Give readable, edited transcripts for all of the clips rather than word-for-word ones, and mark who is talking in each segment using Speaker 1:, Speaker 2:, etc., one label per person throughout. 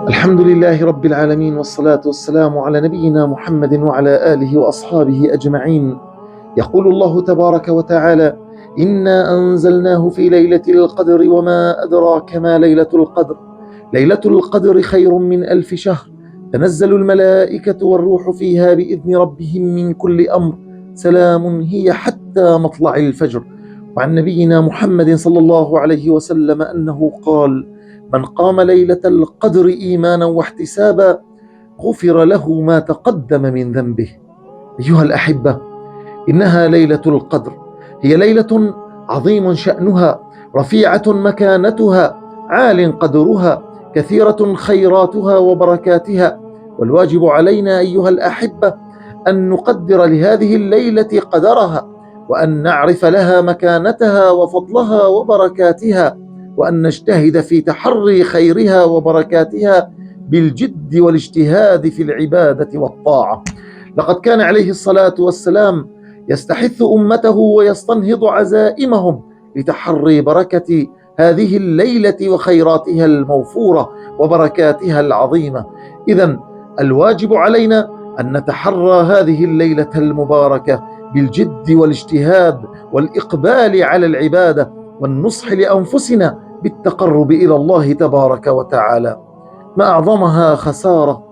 Speaker 1: الحمد لله رب العالمين، والصلاة والسلام على نبينا محمد وعلى آله وأصحابه أجمعين. يقول الله تبارك وتعالى: إنا أنزلناه في ليلة القدر وما أدراك ما ليلة القدر. ليلة القدر خير من 1000 شهر. تنزل الملائكة والروح فيها بإذن ربهم من كل أمر. سلام هي حتى مطلع الفجر. وعن نبينا محمد صلى الله عليه وسلم أنه قال: من قام ليلة القدر إيمانا واحتسابا غفر له ما تقدم من ذنبه. أيها الأحبة، إنها ليلة القدر، هي ليلة عظيم شأنها، رفيعة مكانتها، عال قدرها، كثيرة خيراتها وبركاتها. والواجب علينا أيها الأحبة أن نقدر لهذه الليلة قدرها، وأن نعرف لها مكانتها وفضلها وبركاتها، وأن نجتهد في تحري خيرها وبركاتها بالجد والاجتهاد في العبادة والطاعة. لقد كان عليه الصلاة والسلام يستحث أمته ويستنهض عزائمهم لتحري بركة هذه الليلة وخيراتها الموفورة وبركاتها العظيمة. إذن الواجب علينا أن نتحرى هذه الليلة المباركة بالجد والاجتهاد والإقبال على العبادة والنصح لأنفسنا بالتقرب إلى الله تبارك وتعالى. ما أعظمها خسارة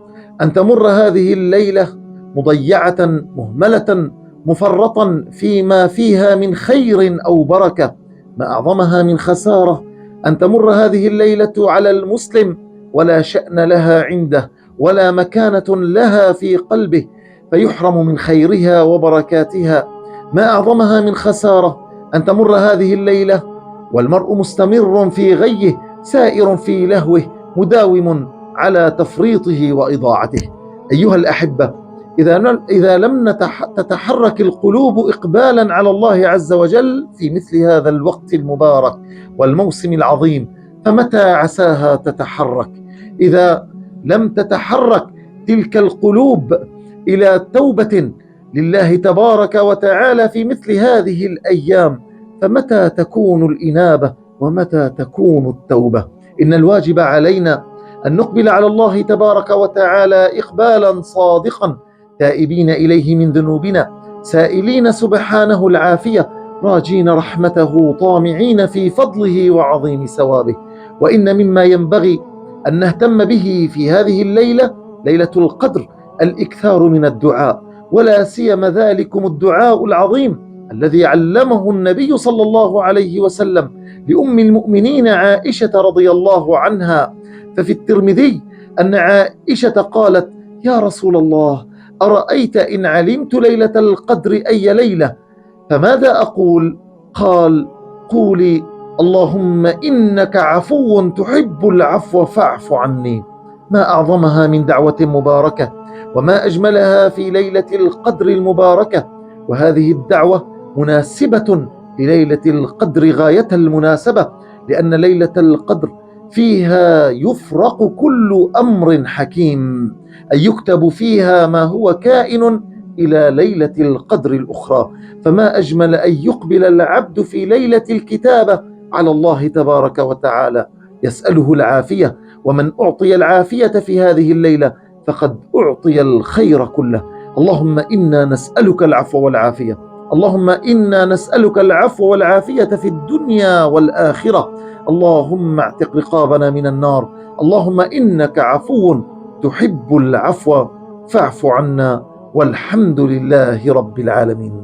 Speaker 1: أن تمر هذه الليلة مضيعة مهملة مفرطا فيما فيها من خير أو بركة. ما أعظمها من خسارة أن تمر هذه الليلة على المسلم ولا شأن لها عنده ولا مكانة لها في قلبه، فيحرم من خيرها وبركاتها. ما أعظمها من خسارة أن تمر هذه الليلة والمرء مستمر في غيه، سائر في لهوه، مداوم على تفريطه وإضاعته. أيها الأحبة، إذا لم تتحرك القلوب إقبالا على الله عز وجل في مثل هذا الوقت المبارك والموسم العظيم، فمتى عساها تتحرك؟ إذا لم تتحرك تلك القلوب إلى توبة لله تبارك وتعالى في مثل هذه الأيام، فمتى تكون الإنابة ومتى تكون التوبة؟ إن الواجب علينا أن نقبل على الله تبارك وتعالى إقبالا صادقا، تائبين إليه من ذنوبنا، سائلين سبحانه العافية، راجين رحمته، طامعين في فضله وعظيم ثوابه. وإن مما ينبغي أن نهتم به في هذه الليلة، ليلة القدر، الإكثار من الدعاء، ولا سيما ذلكم الدعاء العظيم الذي علمه النبي صلى الله عليه وسلم لأم المؤمنين عائشة رضي الله عنها. ففي الترمذي أن عائشة قالت: يا رسول الله، أرأيت إن علمت ليلة القدر أي ليلة فماذا أقول؟ قال: قولي اللهم إنك عفو تحب العفو فاعف عني. ما أعظمها من دعوة مباركة، وما أجملها في ليلة القدر المباركة. وهذه الدعوة مناسبة لليلة القدر غاية المناسبة، لأن ليلة القدر فيها يفرق كل أمر حكيم، أي يكتب فيها ما هو كائن إلى ليلة القدر الأخرى. فما أجمل أن يقبل العبد في ليلة الكتابة على الله تبارك وتعالى يسأله العافية. ومن أعطي العافية في هذه الليلة فقد أعطي الخير كله. اللهم إنا نسألك العفو والعافية، اللهم إنا نسألك العفو والعافية في الدنيا والآخرة. اللهم اعتق رقابنا من النار. اللهم إنك عفو تحب العفو فاعف عنا، والحمد لله رب العالمين.